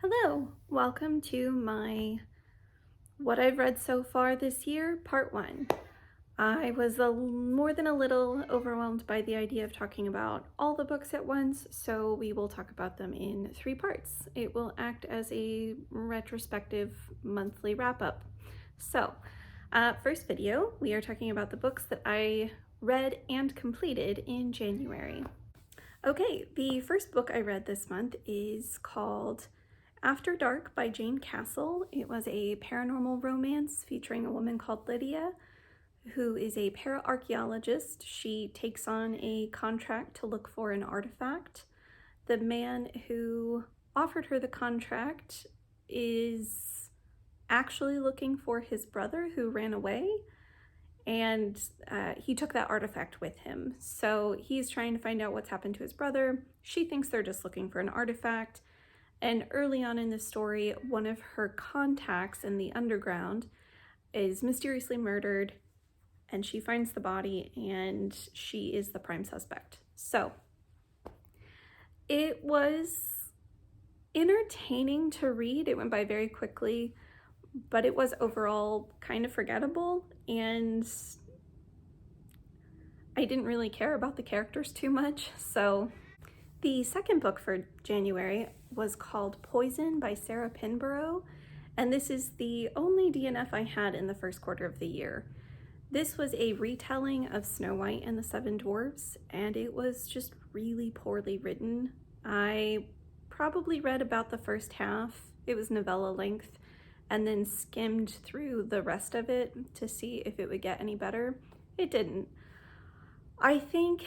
Hello, welcome to my what I've read so far this year, part one. I was more than a little overwhelmed by the idea of talking about all the books at once, so we will talk about them in three parts. It will act as a retrospective monthly wrap-up. So, first video, we are talking about the books that I read and completed in January. Okay, the first book I read this month is called After Dark by Jayne. It was a paranormal romance featuring a woman called Lydia, who is a para-archaeologist. She takes on a contract to look for an artifact. The man who offered her the contract is actually looking for his brother who ran away, and he took that artifact with him. So he's trying to find out what's happened to his brother. She thinks they're just looking for an artifact. And early on in the story, one of her contacts in the underground is mysteriously murdered, and she finds the body, and she is the prime suspect. So it was entertaining to read. It went by very quickly, but it was overall kind of forgettable, and I didn't really care about the characters too much. So the second book for January was called Poison by Sarah Pinborough, and this is the only DNF I had in the first quarter of the year. This was a retelling of Snow White and the Seven Dwarfs, and it was just really poorly written. I probably read about the first half, it was novella length, and then skimmed through the rest of it to see if it would get any better. It didn't. I think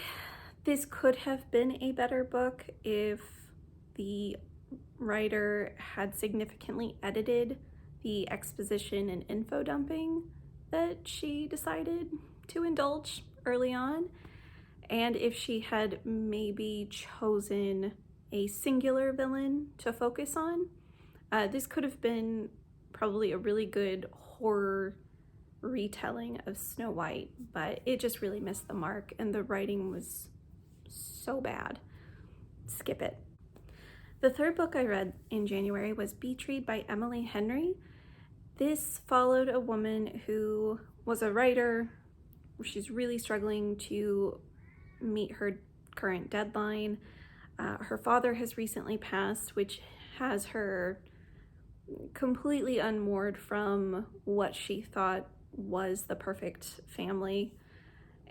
this could have been a better book if the writer had significantly edited the exposition and info dumping that she decided to indulge early on, and if she had maybe chosen a singular villain to focus on. This could have been probably a really good horror retelling of Snow White, but it just really missed the mark, and the writing was so bad. Skip it. The third book I read in January was Beach Read by Emily Henry. This followed a woman who was a writer. She's really struggling to meet her current deadline. Her father has recently passed, which has her completely unmoored from what she thought was the perfect family.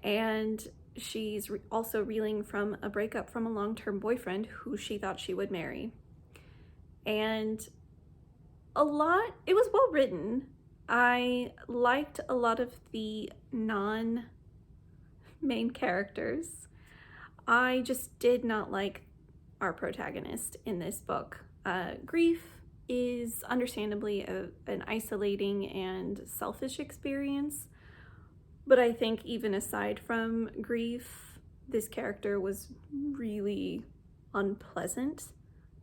And she's also reeling from a breakup from a long-term boyfriend who she thought she would marry. And it was well written. I liked a lot of the non-main characters. I just did not like our protagonist in this book. Grief is understandably an isolating and selfish experience, but I think even aside from grief, this character was really unpleasant,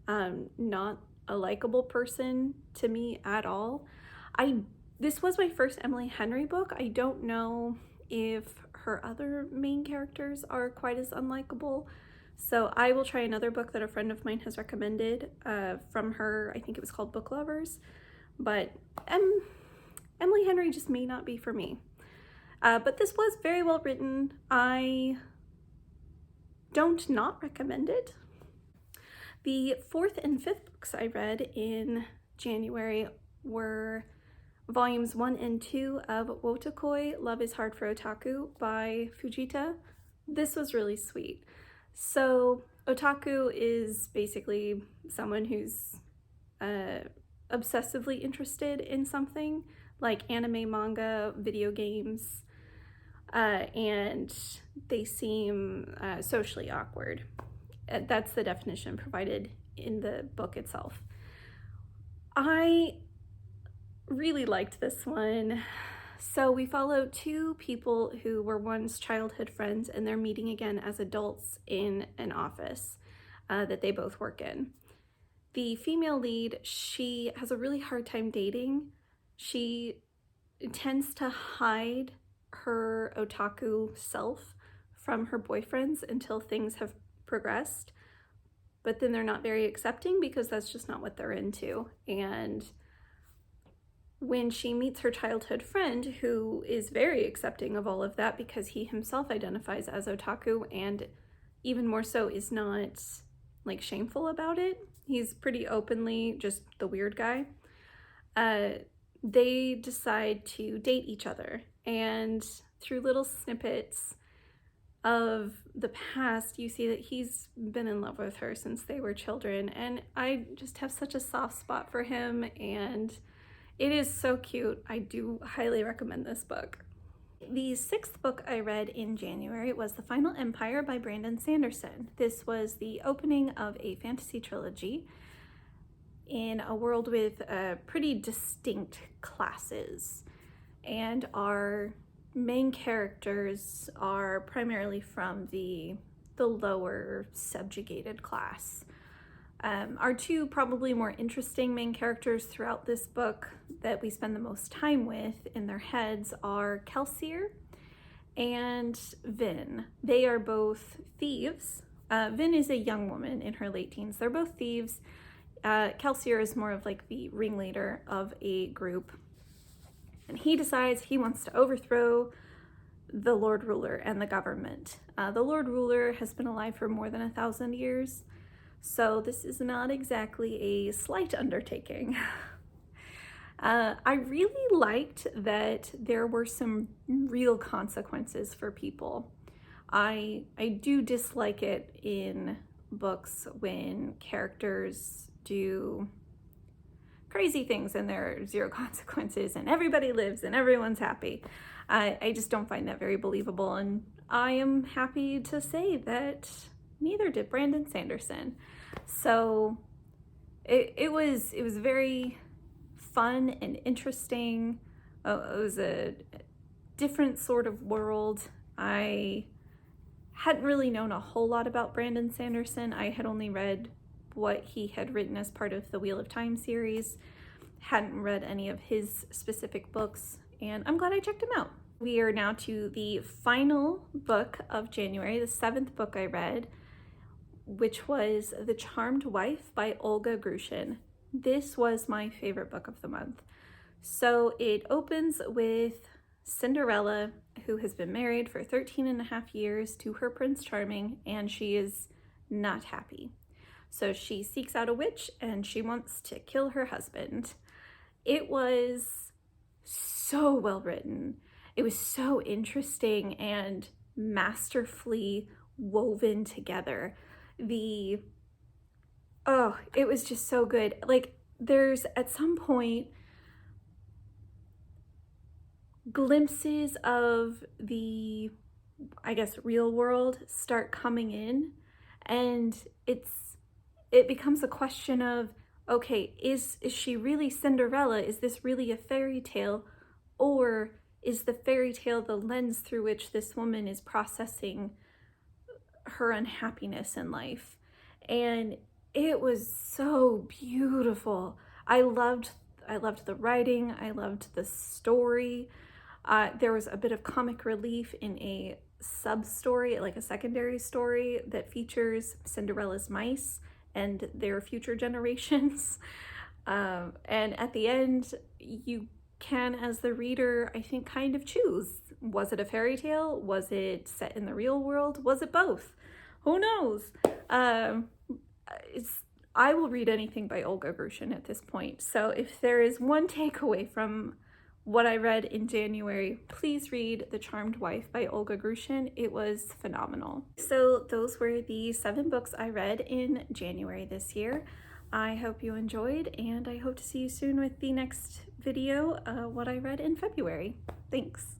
not a likable person to me at all. This was my first Emily Henry book. I don't know if her other main characters are quite as unlikable, so I will try another book that a friend of mine has recommended from her. I think it was called Book Lovers, but Emily Henry just may not be for me. But this was very well written. I don't not recommend it. The fourth and fifth books I read in January were volumes 1 and 2 of Wotakoi, Love is Hard for Otaku by Fujita. This was really sweet. So otaku is basically someone who's obsessively interested in something like anime, manga, video games, and they seem socially awkward. That's the definition provided in the book itself. I really liked this one. So we follow two people who were once childhood friends, and they're meeting again as adults in an office that they both work in. The female lead, she has a really hard time dating. She tends to hide her otaku self from her boyfriends until things have progressed, but then they're not very accepting because that's just not what they're into. And when she meets her childhood friend, who is very accepting of all of that because he himself identifies as otaku and even more so is not like shameful about it. He's pretty openly just the weird guy. They decide to date each other, and through little snippets of the past, you see that he's been in love with her since they were children, and I just have such a soft spot for him, and it is so cute. I do highly recommend this book. The 6th book I read in January was The Final Empire by Brandon Sanderson. This was the opening of a fantasy trilogy in a world with pretty distinct classes, and our main characters are primarily from the lower subjugated class. Our two probably more interesting main characters throughout this book that we spend the most time with in their heads are Kelsier and Vin. They are both thieves. Vin is a young woman in her late teens. They're both thieves. Kelsier is more of like the ringleader of a group, and he decides he wants to overthrow the Lord Ruler and the government. The Lord Ruler has been alive for more than 1,000 years, so this is not exactly a slight undertaking. I really liked that there were some real consequences for people. I do dislike it in books when characters do crazy things and there are zero consequences and everybody lives and everyone's happy. I just don't find that very believable, and I am happy to say that neither did Brandon Sanderson. So it was very fun and interesting. It was a different sort of world. I hadn't really known a whole lot about Brandon Sanderson. I had only read what he had written as part of the Wheel of Time series, hadn't read any of his specific books, and I'm glad I checked him out. We are now to the final book of January, the 7th book I read, which was The Charmed Wife by Olga Grushin. This was my favorite book of the month. So it opens with Cinderella, who has been married for 13.5 years to her Prince Charming, and she is not happy. So she seeks out a witch and she wants to kill her husband. It was so well written. It was so interesting and masterfully woven together. It was just so good. Like, there's at some point glimpses of the, I guess, real world start coming in, and it becomes a question of, okay, is she really Cinderella? Is this really a fairy tale? Or is the fairy tale the lens through which this woman is processing her unhappiness in life? And it was so beautiful. I loved the writing. I loved the story. There was a bit of comic relief in a sub-story, like a secondary story that features Cinderella's mice and their future generations. And at the end, you can, as the reader, I think, kind of choose. Was it a fairy tale? Was it set in the real world? Was it both? Who knows? I will read anything by Olga Grushin at this point. So if there is one takeaway from what I read in January, please read The Charmed Wife by Olga Grushin. It was phenomenal. So those were the 7 books I read in January this year. I hope you enjoyed, and I hope to see you soon with the next video, what I read in February. Thanks.